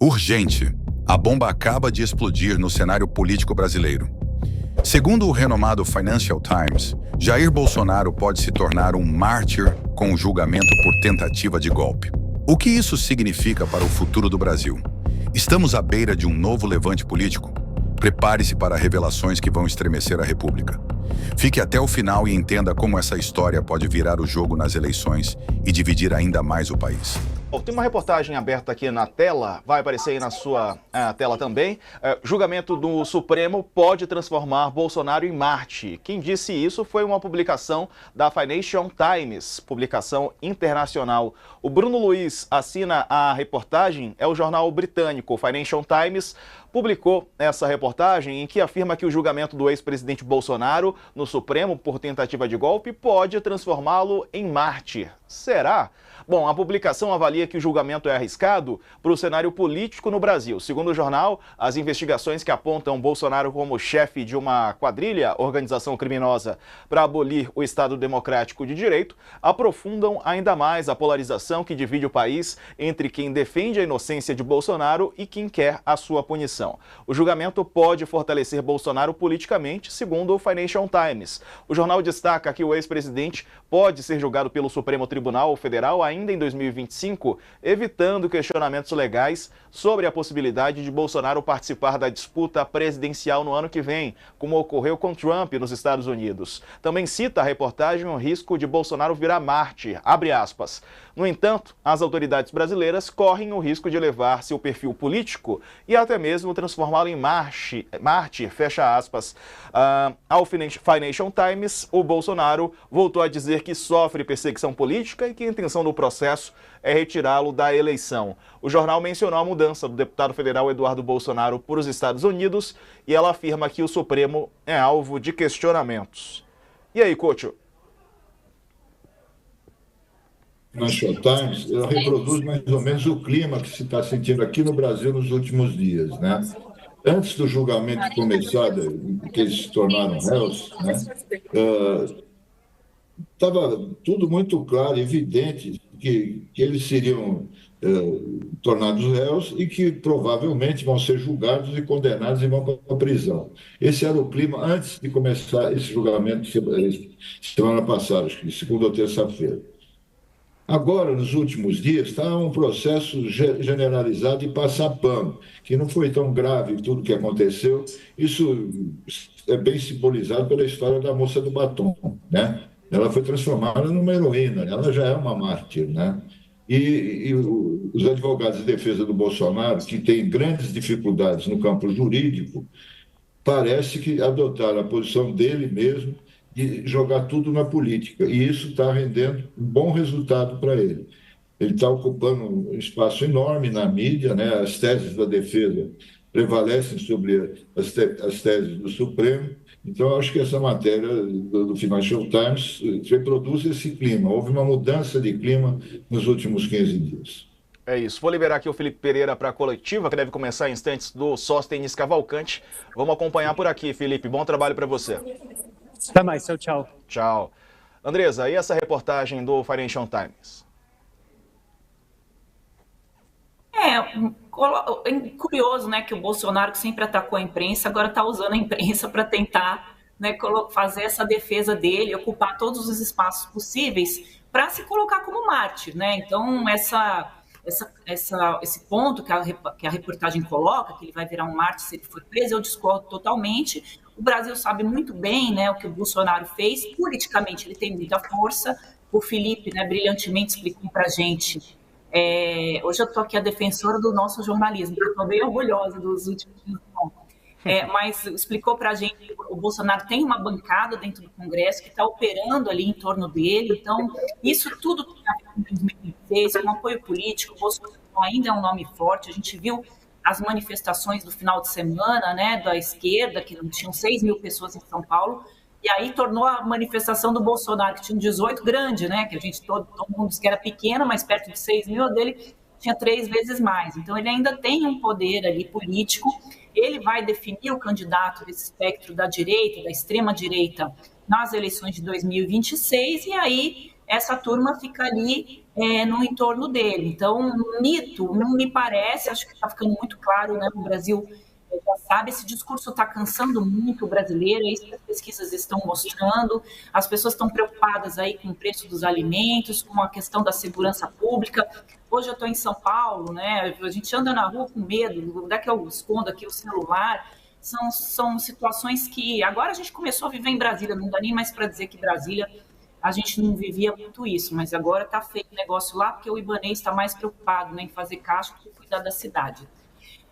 Urgente. A bomba acaba de explodir no cenário político brasileiro. Segundo o renomado Financial Times, Jair Bolsonaro pode se tornar um mártir com o julgamento por tentativa de golpe. O que isso significa para o futuro do Brasil? Estamos à beira de um novo levante político? Prepare-se para revelações que vão estremecer a República. Fique até o final e entenda como essa história pode virar o jogo nas eleições e dividir ainda mais o país. Tem uma reportagem aberta aqui na tela, vai aparecer aí na sua tela também. Julgamento do Supremo pode transformar Bolsonaro em Marte. Quem disse isso foi uma publicação da Financial Times, publicação internacional. O Bruno Luiz assina a reportagem, é o jornal britânico Financial Times, publicou essa reportagem em que afirma que o julgamento do ex-presidente Bolsonaro no Supremo por tentativa de golpe pode transformá-lo em mártir. Será? Bom, a publicação avalia que o julgamento é arriscado para o cenário político no Brasil. Segundo o jornal, as investigações que apontam Bolsonaro como chefe de uma quadrilha, organização criminosa, para abolir o Estado Democrático de Direito, aprofundam ainda mais a polarização que divide o país entre quem defende a inocência de Bolsonaro e quem quer a sua punição. O julgamento pode fortalecer Bolsonaro politicamente, segundo o Financial Times. O jornal destaca que o ex-presidente pode ser julgado pelo Supremo Tribunal Federal ainda em 2025, evitando questionamentos legais sobre a possibilidade de Bolsonaro participar da disputa presidencial no ano que vem, como ocorreu com Trump nos Estados Unidos. Também cita a reportagem o risco de Bolsonaro virar mártir, abre aspas. No entanto, as autoridades brasileiras correm o risco de elevar seu perfil político e até mesmo transformá-lo em mártir, fecha aspas. Ao Financial Times, o Bolsonaro voltou a dizer que sofre perseguição política e que a intenção do processo é retirá-lo da eleição. O jornal mencionou a mudança do deputado federal Eduardo Bolsonaro para os Estados Unidos e ela afirma que o Supremo é alvo de questionamentos. E aí, Couto? Financial Times, ela reproduz mais ou menos o clima que se está sentindo aqui no Brasil nos últimos dias, né? Antes do julgamento começar, que eles se tornaram réus, né? Estava tudo muito claro, evidente, que eles seriam tornados réus e que provavelmente vão ser julgados e condenados e vão para a prisão. Esse era o clima antes de começar esse julgamento semana passada, acho que segunda ou terça-feira. Agora, nos últimos dias, está um processo generalizado de passar pano, que não foi tão grave tudo que aconteceu. Isso é bem simbolizado pela história da moça do batom, né? Ela foi transformada numa heroína, ela já é uma mártir, né? E os advogados de defesa do Bolsonaro, que têm grandes dificuldades no campo jurídico, parece que adotaram a posição dele mesmo de jogar tudo na política. E isso está rendendo um bom resultado para ele. Ele está ocupando um espaço enorme na mídia, né? As teses da defesa prevalecem sobre as teses do Supremo. Então, eu acho que essa matéria do Financial Times reproduz esse clima. Houve uma mudança de clima nos últimos 15 dias. É isso. Vou liberar aqui o Felipe Pereira para a coletiva, que deve começar em instantes, do Sóstenes Cavalcante. Vamos acompanhar por aqui, Felipe. Bom trabalho para você. Até mais. Tchau. Tchau. Andresa, e essa reportagem do Financial Times? É curioso, né, que o Bolsonaro, que sempre atacou a imprensa, agora está usando a imprensa para tentar, né, fazer essa defesa dele, ocupar todos os espaços possíveis para se colocar como mártir, né? Então, esse ponto que a reportagem coloca, que ele vai virar um mártir se ele for preso, eu discordo totalmente. O Brasil sabe muito bem, né, o que o Bolsonaro fez. Politicamente, ele tem muita força. O Felipe, né, brilhantemente explicou para a gente. Hoje eu estou aqui a defensora do nosso jornalismo, eu estou bem orgulhosa dos últimos dias. Mas explicou para a gente que o Bolsonaro tem uma bancada dentro do Congresso que está operando ali em torno dele. Então, isso tudo tem a ver com 2026, com apoio político. O Bolsonaro ainda é um nome forte. A gente viu as manifestações do final de semana, né, da esquerda, que não tinham 6 mil pessoas em São Paulo, e aí tornou a manifestação do Bolsonaro, que tinha 18, grande, né, que a gente, todo mundo disse que era pequena, mas perto de 6 mil, a dele tinha 3 vezes mais. Então, ele ainda tem um poder ali político, ele vai definir o candidato desse espectro da direita, da extrema-direita, nas eleições de 2026, e aí essa turma fica ali no entorno dele. Então, mito, não me parece, acho que está ficando muito claro, né, no Brasil, já sabe, esse discurso está cansando muito o brasileiro, é isso que as pesquisas estão mostrando, as pessoas estão preocupadas aí com o preço dos alimentos, com a questão da segurança pública. Hoje eu estou em São Paulo, né, a gente anda na rua com medo, onde é que eu escondo aqui o celular? São situações que agora a gente começou a viver em Brasília, não dá nem mais para dizer que Brasília a gente não vivia muito isso, mas agora está feio o negócio lá, porque o Ibanez está mais preocupado, né, em fazer caixa do que cuidar da cidade.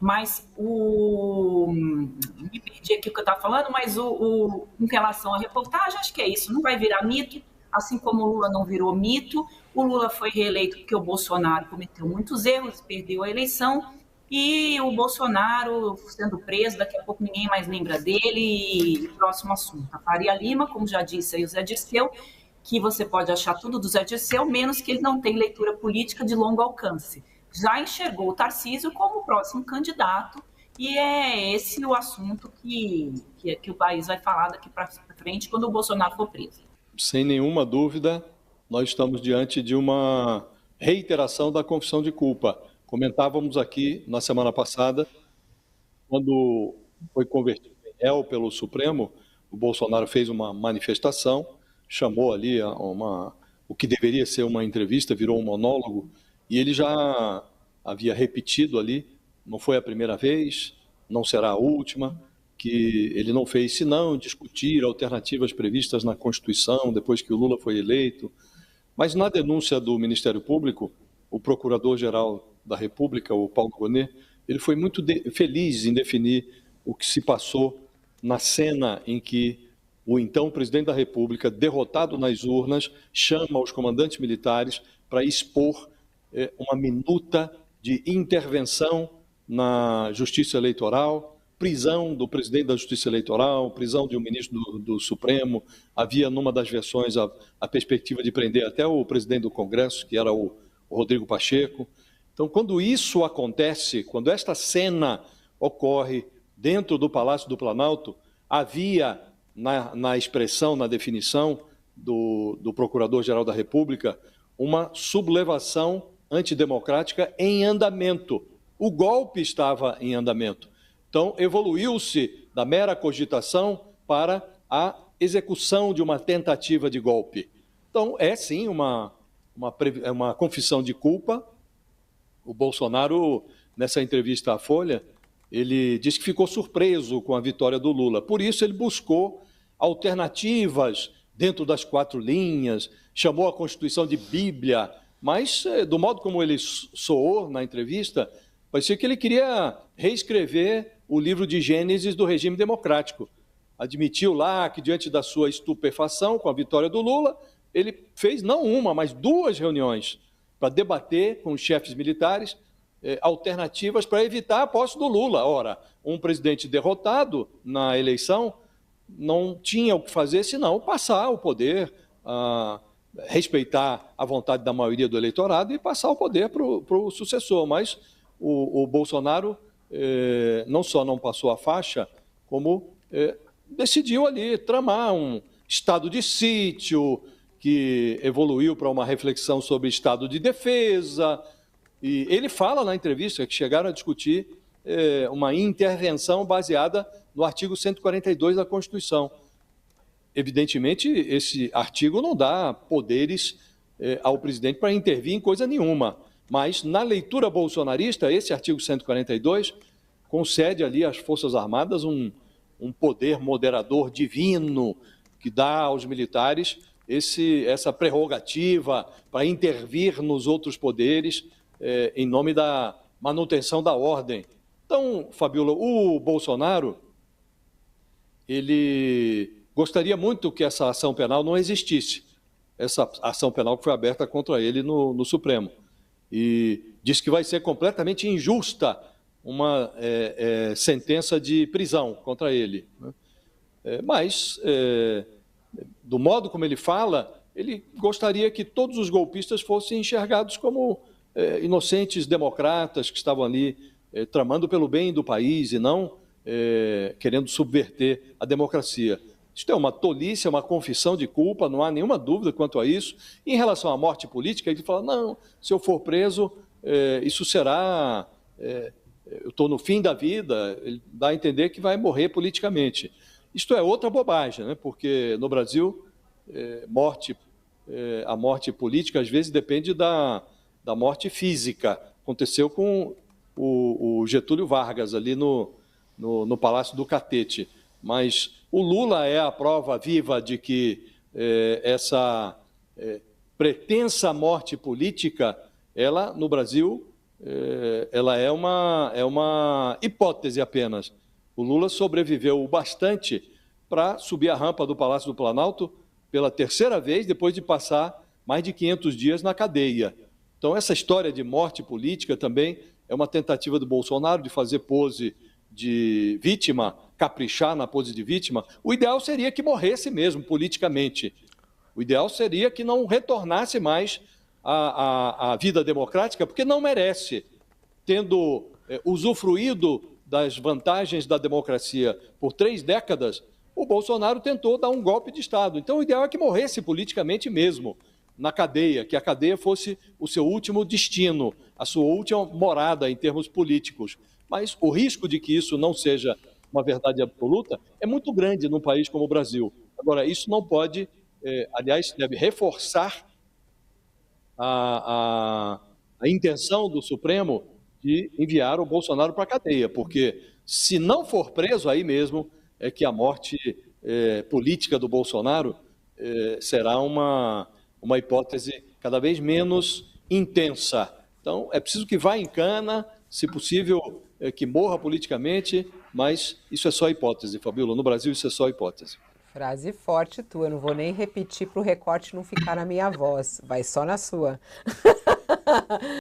Mas me perdi aqui o que eu estava falando, mas em relação à reportagem, acho que é isso, não vai virar mito, assim como o Lula não virou mito. O Lula foi reeleito porque o Bolsonaro cometeu muitos erros, perdeu a eleição, e o Bolsonaro sendo preso, daqui a pouco ninguém mais lembra dele. E próximo assunto, a Faria Lima, como já disse aí o Zé Dirceu, que você pode achar tudo do Zé Dirceu, menos que ele não tem leitura política de longo alcance. Já enxergou o Tarcísio como o próximo candidato, e é esse o assunto que o país vai falar daqui para frente, quando o Bolsonaro for preso. Sem nenhuma dúvida, nós estamos diante de uma reiteração da confissão de culpa. Comentávamos aqui na semana passada, quando foi convertido em réu pelo Supremo, o Bolsonaro fez uma manifestação, chamou ali o que deveria ser uma entrevista, virou um monólogo, e ele já havia repetido ali, não foi a primeira vez, não será a última, que ele não fez senão discutir alternativas previstas na Constituição, depois que o Lula foi eleito. Mas na denúncia do Ministério Público, o Procurador-Geral da República, o Paulo Gonet, ele foi muito feliz em definir o que se passou na cena em que o então presidente da República, derrotado nas urnas, chama os comandantes militares para expor uma minuta de intervenção na Justiça Eleitoral, prisão do presidente da Justiça Eleitoral, prisão de um ministro do Supremo. Havia, numa das versões, a perspectiva de prender até o presidente do Congresso, que era o Rodrigo Pacheco. Então, quando isso acontece, quando esta cena ocorre dentro do Palácio do Planalto, havia na expressão, na definição do Procurador-Geral da República, uma sublevação antidemocrática em andamento. O golpe estava em andamento. Então, evoluiu-se da mera cogitação para a execução de uma tentativa de golpe. Então, é sim uma confissão de culpa. O Bolsonaro, nessa entrevista à Folha, ele disse que ficou surpreso com a vitória do Lula. Por isso, ele buscou alternativas dentro das 4 linhas, chamou a Constituição de Bíblia, mas, do modo como ele soou na entrevista, parecia que ele queria reescrever o livro de Gênesis do regime democrático. Admitiu lá que, diante da sua estupefação com a vitória do Lula, ele fez não uma, mas 2 reuniões para debater com os chefes militares alternativas para evitar a posse do Lula. Ora, um presidente derrotado na eleição não tinha o que fazer senão passar o poder, respeitar a vontade da maioria do eleitorado e passar o poder para o sucessor. Mas o Bolsonaro não só não passou a faixa, como decidiu ali tramar um estado de sítio, que evoluiu para uma reflexão sobre estado de defesa. E ele fala na entrevista que chegaram a discutir uma intervenção baseada no artigo 142 da Constituição. Evidentemente, esse artigo não dá poderes ao presidente para intervir em coisa nenhuma, mas na leitura bolsonarista, esse artigo 142 concede ali às Forças Armadas um poder moderador divino que dá aos militares essa prerrogativa para intervir nos outros poderes em nome da manutenção da ordem. Então, Fabiola, o Bolsonaro, ele gostaria muito que essa ação penal não existisse, essa ação penal que foi aberta contra ele no Supremo. E diz que vai ser completamente injusta uma sentença de prisão contra ele. Né? Mas, do modo como ele fala, ele gostaria que todos os golpistas fossem enxergados como inocentes democratas que estavam ali tramando pelo bem do país e não querendo subverter a democracia. Isso é uma tolice, é uma confissão de culpa, não há nenhuma dúvida quanto a isso. Em relação à morte política, ele fala, não, se eu for preso, isso será... eu estou no fim da vida, ele dá a entender que vai morrer politicamente. Isto é outra bobagem, né? Porque no Brasil, a morte política às vezes depende da morte física. Aconteceu com o Getúlio Vargas ali no Palácio do Catete. Mas o Lula é a prova viva de que essa pretensa morte política, ela, no Brasil, ela é uma hipótese apenas. O Lula sobreviveu o bastante para subir a rampa do Palácio do Planalto pela terceira vez, depois de passar mais de 500 dias na cadeia. Então, essa história de morte política também é uma tentativa do Bolsonaro de fazer pose de vítima, caprichar na pose de vítima. O ideal seria que morresse mesmo politicamente. O ideal seria que não retornasse mais à vida democrática, porque não merece, tendo usufruído das vantagens da democracia por 3 décadas, o Bolsonaro tentou dar um golpe de Estado. Então, o ideal é que morresse politicamente mesmo, na cadeia, que a cadeia fosse o seu último destino, a sua última morada em termos políticos. Mas o risco de que isso não seja uma verdade absoluta é muito grande num país como o Brasil. Agora, isso não pode, aliás, deve reforçar a intenção do Supremo de enviar o Bolsonaro para a cadeia, porque se não for preso, aí mesmo é que a morte política do Bolsonaro será uma hipótese cada vez menos intensa. Então, é preciso que vá em cana, se possível, que morra politicamente, mas isso é só hipótese, Fabíola. No Brasil, isso é só hipótese. Frase forte tua, não vou nem repetir para o recorte não ficar na minha voz, vai só na sua.